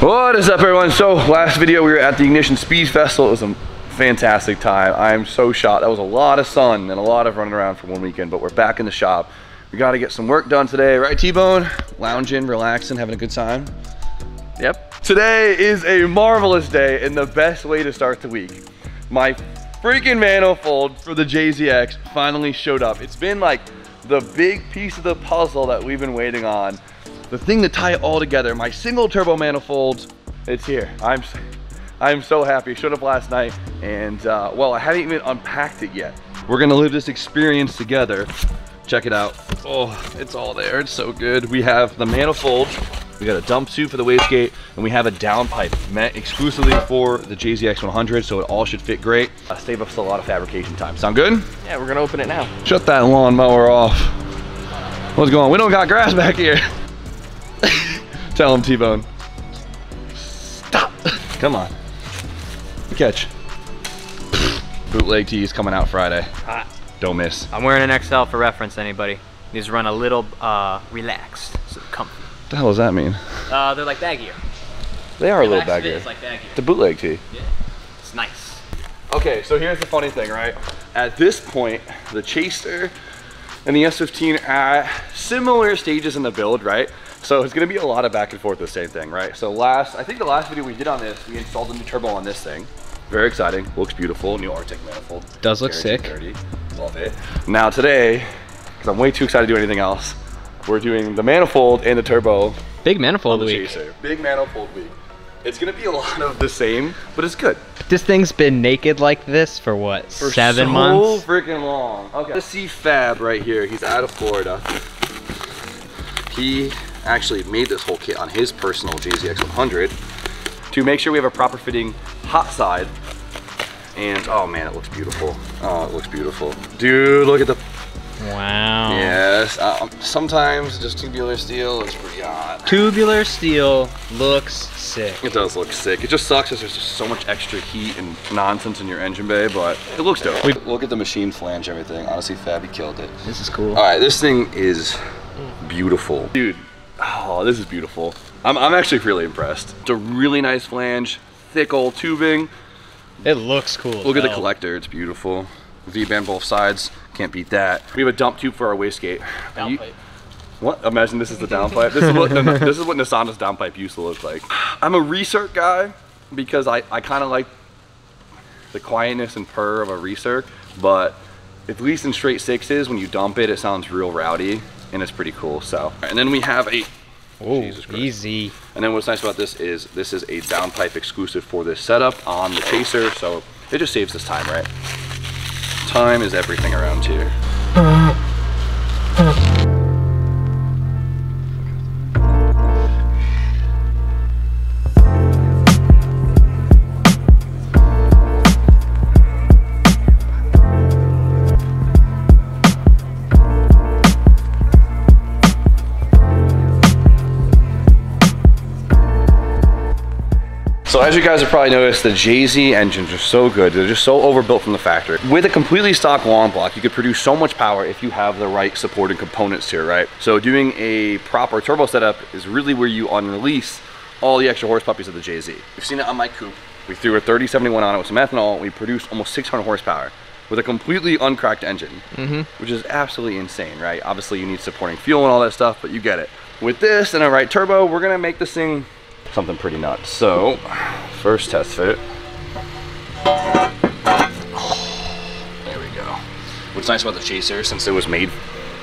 What is up, everyone? So last video we were at the Ignition Speed Festival. It was a fantastic time. I'm so shocked. That was a lot of sun and a lot of running around for one weekend, but we're back in the shop. We got to get some work done today, right, T-Bone? Lounging, relaxing, having a good time. Yep. Today is a marvelous day and the best way to start the week. My freaking manifold for the JZX finally showed up. It's been like the big piece of the puzzle that we've been waiting on. The thing to tie it all together, my single turbo manifold, it's here. I'm so happy. It showed up last night and well, I haven't even unpacked it yet. We're gonna live this experience together. Check it out. Oh, it's all there. It's so good. We have the manifold. We got a dump suit for the wastegate, and we have a downpipe meant exclusively for the JZX100, so it all should fit great. Save us a lot of fabrication time. Sound good? Yeah, we're gonna open it now. Shut that lawnmower off. What's going on? We don't got grass back here. Tell him, T-Bone. Stop. Come on. Good catch. Bootleg tees coming out Friday. Hot. Don't miss. I'm wearing an XL for reference, anybody. These run a little relaxed, so comfy. What the hell does that mean? They're like baggier. They are a little baggier. It's like baggier. The bootleg tee. Yeah, it's nice. Okay, so here's the funny thing, right? At this point, the Chaser and the S15 are at similar stages in the build, right? So it's gonna be a lot of back and forth, the same thing, right? So I think the last video we did on this, we installed a new turbo on this thing. Very exciting, looks beautiful, new Arctic manifold. Does look sick. Love it. Now today, because I'm way too excited to do anything else, we're doing the manifold and the turbo. Big manifold week. Chaser. Big manifold week. It's gonna be a lot of the same, but it's good. This thing's been naked like this for what, 7 months? So freaking long. Okay. Let's see Fab right here. He's out of Florida. He actually made this whole kit on his personal JZX100 to make sure we have a proper fitting hot side. And oh man, it looks beautiful. Oh, it looks beautiful. Dude, look at the... Wow. Yes, sometimes just tubular steel looks pretty hot. Tubular steel looks sick. It does look sick. It just sucks because there's just so much extra heat and nonsense in your engine bay, but it looks dope. Look at the machine flange, everything. Honestly, Fabby killed it. This is cool. All right, this thing is beautiful. Dude, oh, this is beautiful. I'm actually really impressed. It's a really nice flange, thick old tubing. It looks cool. Look at the collector, it's beautiful. V-band both sides, can't beat that. We have a dump tube for our wastegate. Downpipe. What? Imagine this is the downpipe. This is what Nissan's downpipe used to look like. I'm a recirc guy because I kind of like the quietness and purr of a recirc, but at least in straight sixes, when you dump it, it sounds real rowdy and it's pretty cool. So, and then we have a easy. And then what's nice about this is a downpipe exclusive for this setup on the Chaser, so it just saves us time, right? Time is everything around here. So as you guys have probably noticed, the JZ engines are so good. They're just so overbuilt from the factory. With a completely stock long block, you could produce so much power if you have the right supporting components here, right? So doing a proper turbo setup is really where you unrelease all the extra horse puppies of the JZ. You've seen it on my coupe. We threw a 3071 on it with some ethanol. We produced almost 600 horsepower with a completely uncracked engine, which is absolutely insane, right? Obviously you need supporting fuel and all that stuff, but you get it. With this and a right turbo, we're gonna make this thing something pretty nuts. So, first test fit. There we go. What's nice about the Chaser, since it was made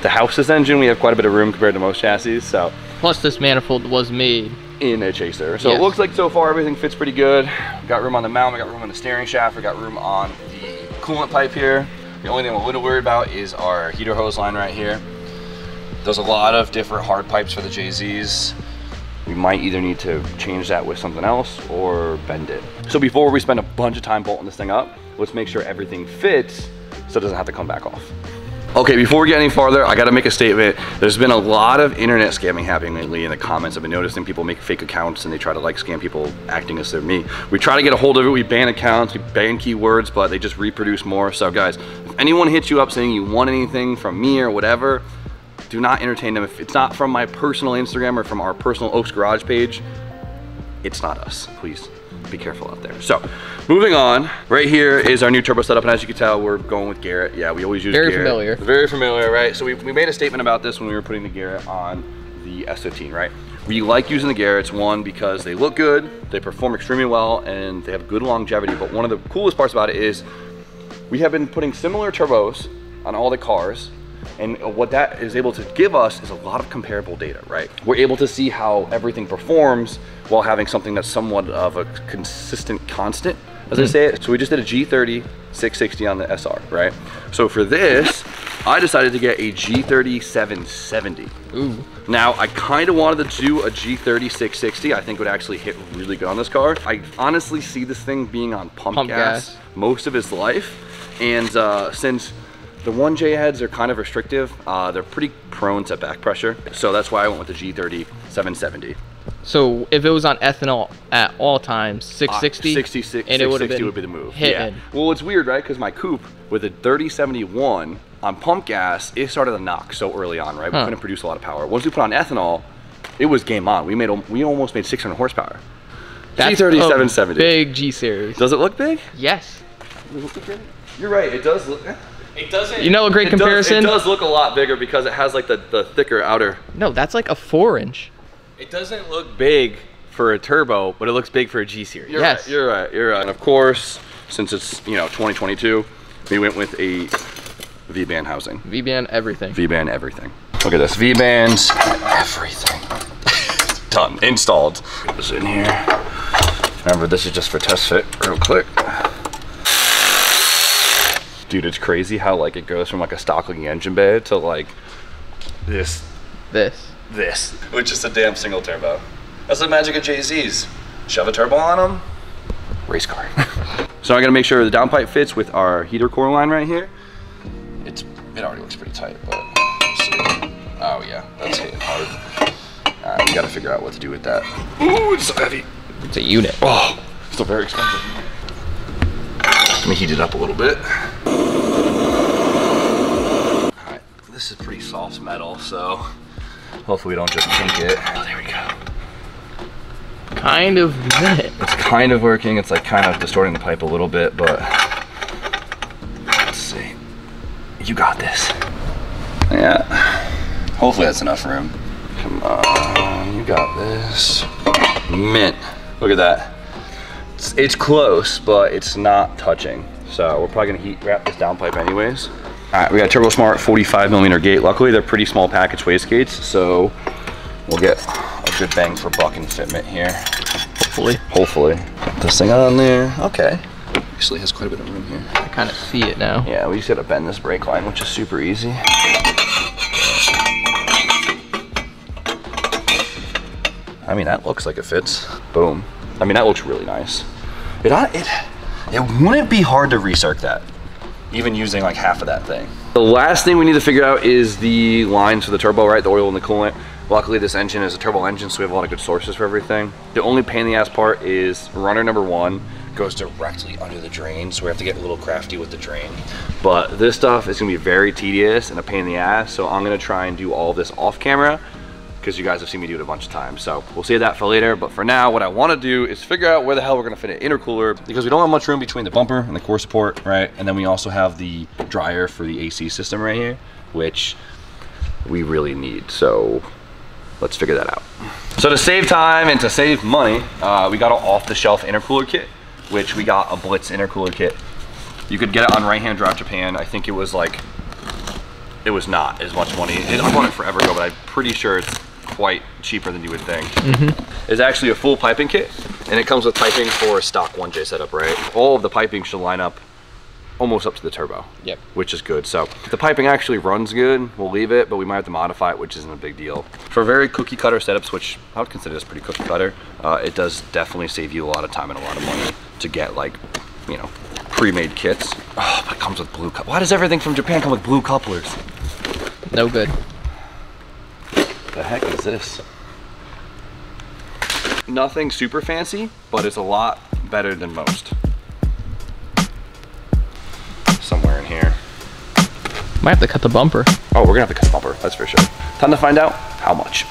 to house this engine, we have quite a bit of room compared to most chassis. So, Plus this manifold was made in a Chaser. So It looks like so far everything fits pretty good. We got room on the mount, we got room on the steering shaft, we got room on the coolant pipe here. The only thing I'm a little worried about is our heater hose line right here. There's a lot of different hard pipes for the JZs. We might either need to change that with something else or bend it. So before we spend a bunch of time bolting this thing up, let's make sure everything fits so it doesn't have to come back off. Okay, before we get any farther, I gotta make a statement. There's been a lot of internet scamming happening lately in the comments. I've been noticing people make fake accounts and they try to like scam people acting as they're me. We try to get a hold of it, we ban accounts, we ban keywords, but they just reproduce more. So guys, if anyone hits you up saying you want anything from me or whatever, do not entertain them. If it's not from my personal Instagram or from our personal Oaks Garage page, it's not us. Please be careful out there. So, moving on, right here is our new turbo setup, and as you can tell, we're going with Garrett. Yeah, we always use Garrett. Very familiar. Very familiar, right? So we made a statement about this when we were putting the Garrett on the S15, right? We like using the Garretts, one, because they look good, they perform extremely well, and they have good longevity, but one of the coolest parts about it is we have been putting similar turbos on all the cars, and what that is able to give us is a lot of comparable data, right? We're able to see how everything performs while having something that's somewhat of a consistent constant, as I say it. So we just did a G30 660 on the SR, right? So for this, I decided to get a G30 770. Ooh. Now, I kind of wanted to do a G30 660. I think it would actually hit really good on this car. I honestly see this thing being on pump gas most of its life. And since the 1J heads are kind of restrictive, they're pretty prone to back pressure. So that's why I went with the G30 770. So if it was on ethanol at all times, 660, 66, and it would have been would be the move. Hitting. Yeah. Well, it's weird, right? Because my coupe with a 3071 on pump gas, it started to knock so early on, right? We couldn't produce a lot of power. Once we put on ethanol, it was game on. We almost made 600 horsepower. That's G30 770. Big G series. Does it look big? Yes. You're right. It does look. It doesn't. You know a great comparison? It does look a lot bigger because it has like the thicker outer. No, that's like a 4-inch. It doesn't look big for a turbo, but it looks big for a G series. Yes. You're right. And of course, since it's 2022, we went with a V-band housing. V-band everything. V-band everything. Look at this. V-bands everything. Done. Installed. Put this in here. Remember, this is just for test fit real quick. Dude, it's crazy how like it goes from like a stock looking engine bay to like this, which is a damn single turbo. That's the magic of JZs. Shove a turbo on them, race car. So I'm gonna make sure the downpipe fits with our heater core line right here. It already looks pretty tight, but let's see. Oh yeah, that's hitting hard. All right, we gotta figure out what to do with that. Ooh, it's so heavy. It's a unit. Oh, still very expensive. Let me heat it up a little bit. All right, this is pretty soft metal, so hopefully we don't just kink it. Oh, there we go. Kind of lit. It's kind of working. It's like kind of distorting the pipe a little bit, but let's see. You got this. Yeah. Hopefully that's enough room. Come on, you got this. Mint. Look at that. It's close, but it's not touching. So we're probably gonna wrap this downpipe anyways. All right, we got Turbo Smart 45mm gate. Luckily, they're pretty small package wastegates, so we'll get a good bang for buck and fitment here. Hopefully. Put this thing on there. Okay. Actually has quite a bit of room here. I kind of see it now. Yeah, we just gotta bend this brake line, which is super easy. I mean, that looks like it fits. Boom. I mean, that looks really nice. It wouldn't be hard to recirc that, even using like half of that thing. The last thing we need to figure out is the lines for the turbo, right? The oil and the coolant. Luckily, this engine is a turbo engine, so we have a lot of good sources for everything. The only pain in the ass part is runner number 1 goes directly under the drain, so we have to get a little crafty with the drain. But this stuff is gonna be very tedious and a pain in the ass, so I'm gonna try and do all of this off camera, because you guys have seen me do it a bunch of times. So we'll save that for later, but for now, what I wanna do is figure out where the hell we're gonna fit an intercooler, because we don't have much room between the bumper and the core support, right? And then we also have the dryer for the AC system right here, which we really need. So let's figure that out. So to save time and to save money, we got an off-the-shelf intercooler kit, which we got a Blitz intercooler kit. You could get it on Right Hand Drive Japan. I think it was like, it was not as much money. I bought it forever ago, but I'm pretty sure it's quite cheaper than you would think. It's actually a full piping kit, and it comes with piping for a stock 1J setup, right? All of the piping should line up almost up to the turbo. Yep. Which is good. So if the piping actually runs good, we'll leave it, but we might have to modify it, which isn't a big deal. For very cookie cutter setups, which I would consider this pretty cookie cutter, it does definitely save you a lot of time and a lot of money to get like, you know, pre-made kits. Oh, but it comes with blue couplers. Why does everything from Japan come with blue couplers? No good. The heck is this? Nothing super fancy, but it's a lot better than most. Somewhere in here. Might have to cut the bumper. Oh, we're gonna have to cut the bumper, that's for sure. Time to find out how much.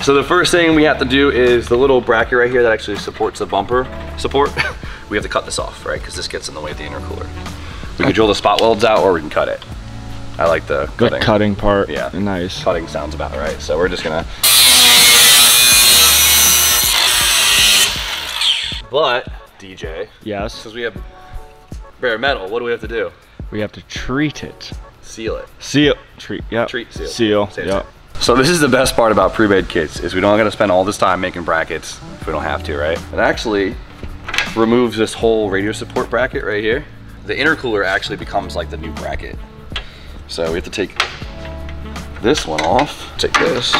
So the first thing we have to do is the little bracket right here that actually supports the bumper support. We have to cut this off, right? Because this gets in the way of the intercooler. We can drill the spot welds out or we can cut it. I like the cutting part. Yeah, nice. Cutting sounds about right. So we're just gonna. But DJ. Yes. Since we have bare metal, what do we have to do? We have to treat it. Seal it. Seal. Treat. Yeah. Treat. Seal. Seal. Same Yeah. thing. So this is the best part about pre-made kits is we don't gotta spend all this time making brackets if we don't have to, right? It actually removes this whole radio support bracket right here. The intercooler actually becomes like the new bracket. So we have to take this one off. Take this.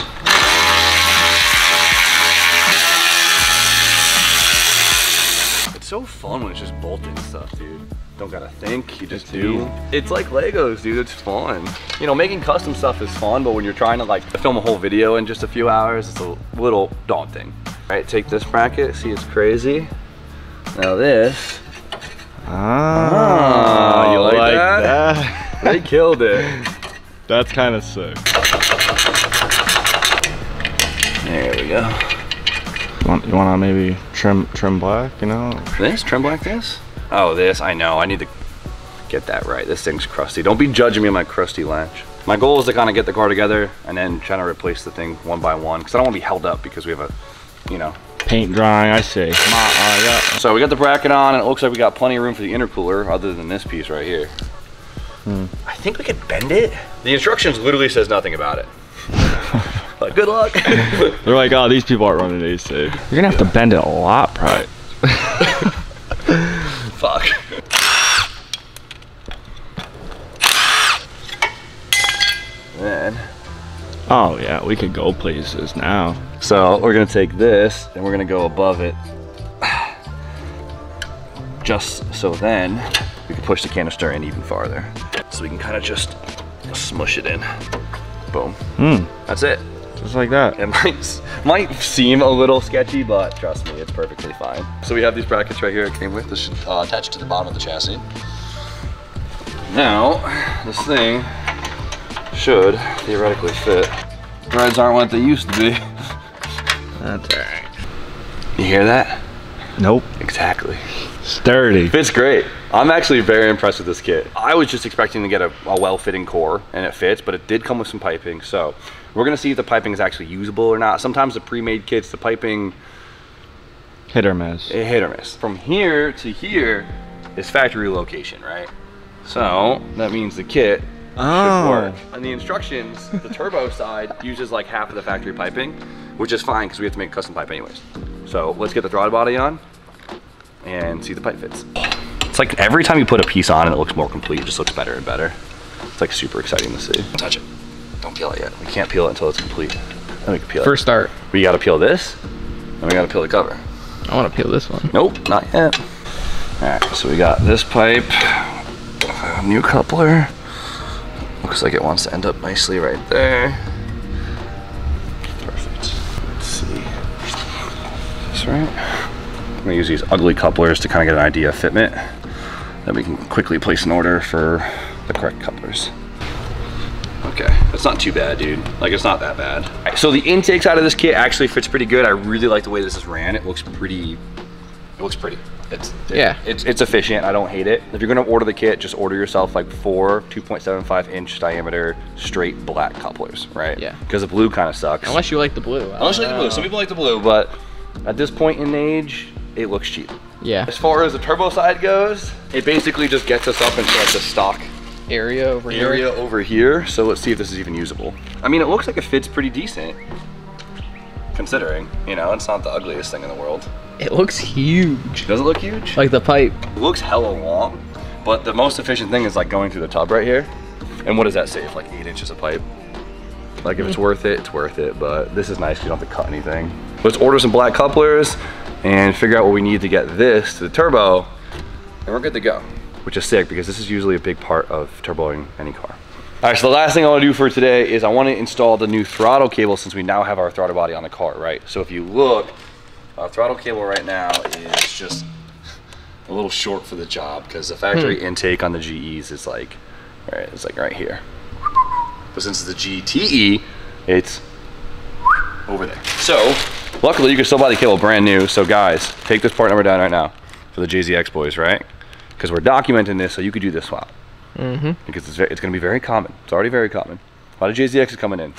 It's so fun when it's just bolting stuff, dude. Don't gotta think, you just do. It's like Legos, dude, it's fun. You know, making custom stuff is fun, but when you're trying to like film a whole video in just a few hours, it's a little daunting. All right, take this bracket, see it's crazy. Now this. Ah, you like that? They killed it. That's kind of sick. There we go. You want to maybe trim black, you know? This? Trim black this? Oh, this, I know. I need to get that right. This thing's crusty. Don't be judging me on my crusty latch. My goal is to kind of get the car together and then try to replace the thing one by one because I don't want to be held up because we have a, you know. Paint drying, I see. So we got the bracket on and it looks like we got plenty of room for the intercooler other than this piece right here. I think we could bend it. The instructions literally says nothing about it. But good luck. They're like, oh, these people aren't running these safe. You're gonna have to bend it a lot, probably. Fuck. Then. Oh yeah, we could go places now. So we're gonna take this and we're gonna go above it. Just so then we can push the canister in even farther. So we can kind of just smush it in. Boom. That's it. Just like that. It might seem a little sketchy, but trust me, it's perfectly fine. So we have these brackets right here it came with. This should attach to the bottom of the chassis. Now, this thing should theoretically fit. Threads aren't what they used to be. That's alright. You hear that? Nope. Exactly. Sturdy. Fits great. I'm actually very impressed with this kit. I was just expecting to get a well-fitting core, and it fits, but it did come with some piping, so we're gonna see if the piping is actually usable or not. Sometimes the pre-made kits, the piping... Hit or miss. Hit or miss. From here to here is factory location, right? So that means the kit should work. On the instructions, the turbo side uses like half of the factory piping, which is fine because we have to make a custom pipe anyways. So let's get the throttle body on and see if the pipe fits. It's like every time you put a piece on and it looks more complete, it just looks better and better. It's like super exciting to see. Don't touch it. Don't peel it yet. We can't peel it until it's complete. Then we can peel it. First start. We gotta peel this, and we gotta peel the cover. I want to peel this one. Nope, not yet. All right, so we got this pipe, new coupler. Looks like it wants to end up nicely right there. Perfect. Let's see. Is this right? I'm gonna use these ugly couplers to kind of get an idea of fitment. Then we can quickly place an order for the correct couplers. Okay, that's not too bad, dude. Like, it's not that bad. All right, so the intake side of this kit actually fits pretty good. I really like the way this is ran. It looks pretty. It's efficient. I don't hate it. If you're gonna order the kit, just order yourself like 4 2.75 inch diameter straight black couplers, right? Yeah. Because the blue kind of sucks. Unless you like the blue. Unless you like the blue. Some people like the blue, but at this point in age, it looks cheap. Yeah. As far as the turbo side goes, it basically just gets us up into like the stock area over here. So let's see if this is even usable. I mean, it looks like it fits pretty decent, considering, you know, it's not the ugliest thing in the world. It looks huge. Does it look huge? Like the pipe. It looks hella long, but the most efficient thing is like going through the tub right here. And what does that save? Like 8 inches of pipe. Like if it's worth it, it's worth it. But this is nice, you don't have to cut anything. Let's order some black couplers and figure out what we need to get this to the turbo, and we're good to go. Which is sick because this is usually a big part of turboing any car. All right, so the last thing I want to do for today is I want to install the new throttle cable since we now have our throttle body on the car, right? So if you look, our throttle cable right now is just a little short for the job because the factory intake on the GEs is like, all right, it's like right here. But since it's the GTE, it's over there. So, luckily you can still buy the cable brand new. So guys, take this part number down right now for the JZX boys, right? Because we're documenting this so you could do this swap. Because it's gonna be very common. It's already very common. A lot of JZX is coming in.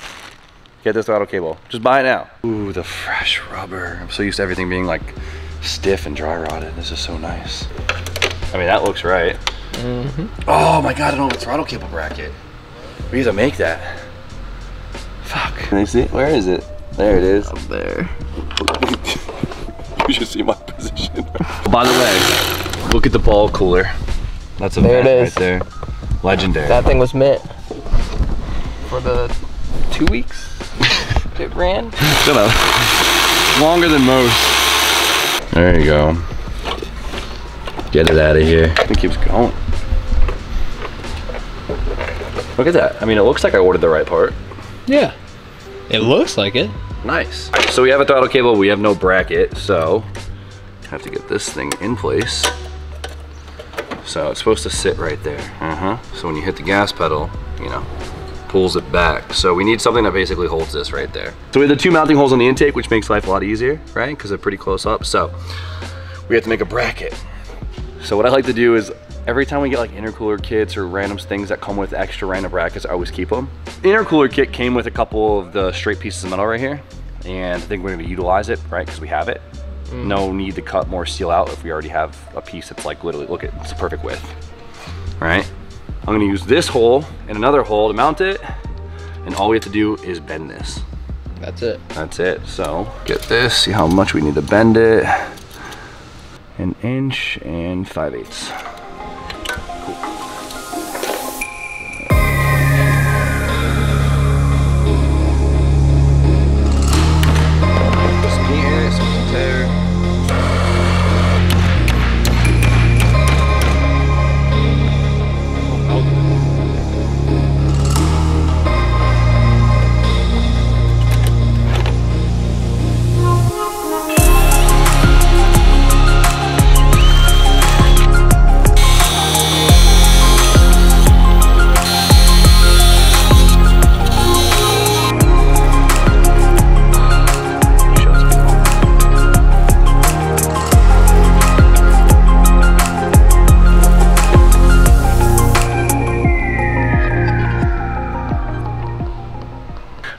Get this throttle cable. Just buy it now. Ooh, the fresh rubber. I'm so used to everything being like stiff and dry rotted. This is so nice. I mean, that looks right. Oh my God, I don't have a throttle cable bracket. We need to make that. Fuck. Can I see it? Where is it? There it is. Up there. You should see my position. By the way, look at the ball cooler. That's a vent right there. Legendary. That thing was mint for the 2 weeks it ran. Shut up. Longer than most. There you go. Get it out of here. It keeps going. Look at that. I mean, it looks like I ordered the right part. Yeah. It looks like it. Nice. So we have a throttle cable, we have no bracket, so I have to get this thing in place. So it's supposed to sit right there. So when you hit the gas pedal, you know, pulls it back. So we need something that basically holds this right there. So we have the 2 mounting holes on the intake, which makes life a lot easier, right? Because they're pretty close up. So we have to make a bracket. So what I like to do is every time we get like intercooler kits or random things that come with extra random brackets, I always keep them. The intercooler kit came with a couple of the straight pieces of metal right here, and I think we're gonna utilize it, right? Because we have it. No need to cut more steel out if we already have a piece that's like literally, look at, it's a perfect width, right? I'm gonna use this hole and another hole to mount it, and all we have to do is bend this. That's it. That's it. So get this, see how much we need to bend it. 1 inch and 5/8.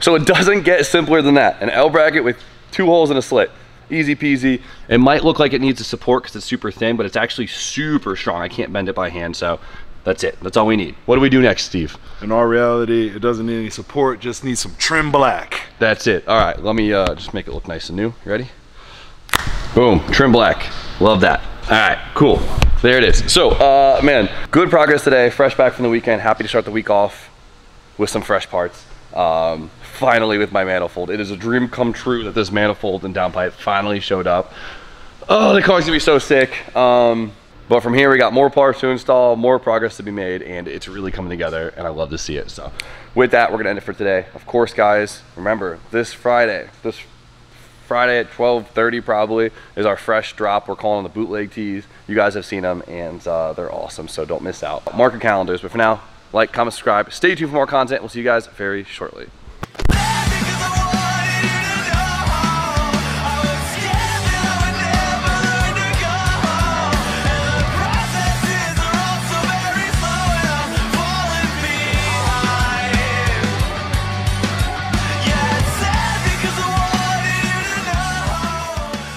So it doesn't get simpler than that. An L bracket with 2 holes and a slit. Easy peasy. It might look like it needs a support because it's super thin, but it's actually super strong. I can't bend it by hand, so that's it. That's all we need. What do we do next, Steve? In our reality, it doesn't need any support, just needs some trim black. That's it. All right, let me just make it look nice and new. You ready? Boom, trim black. Love that. All right, cool. There it is. So, man, good progress today. Fresh back from the weekend. Happy to start the week off with some fresh parts. Finally with my manifold. It is a dream come true that this manifold and downpipe finally showed up. Oh, the car's gonna be so sick. But from here we got more parts to install, more progress to be made, and it's really coming together, and I love to see it. So with that, we're gonna end it for today. Of course, guys, remember this Friday at 12:30 probably is our fresh drop. We're calling them the bootleg tees. You guys have seen them, and they're awesome, so don't miss out. Mark your calendars, but for now, like, comment, subscribe. Stay tuned for more content. We'll see you guys very shortly.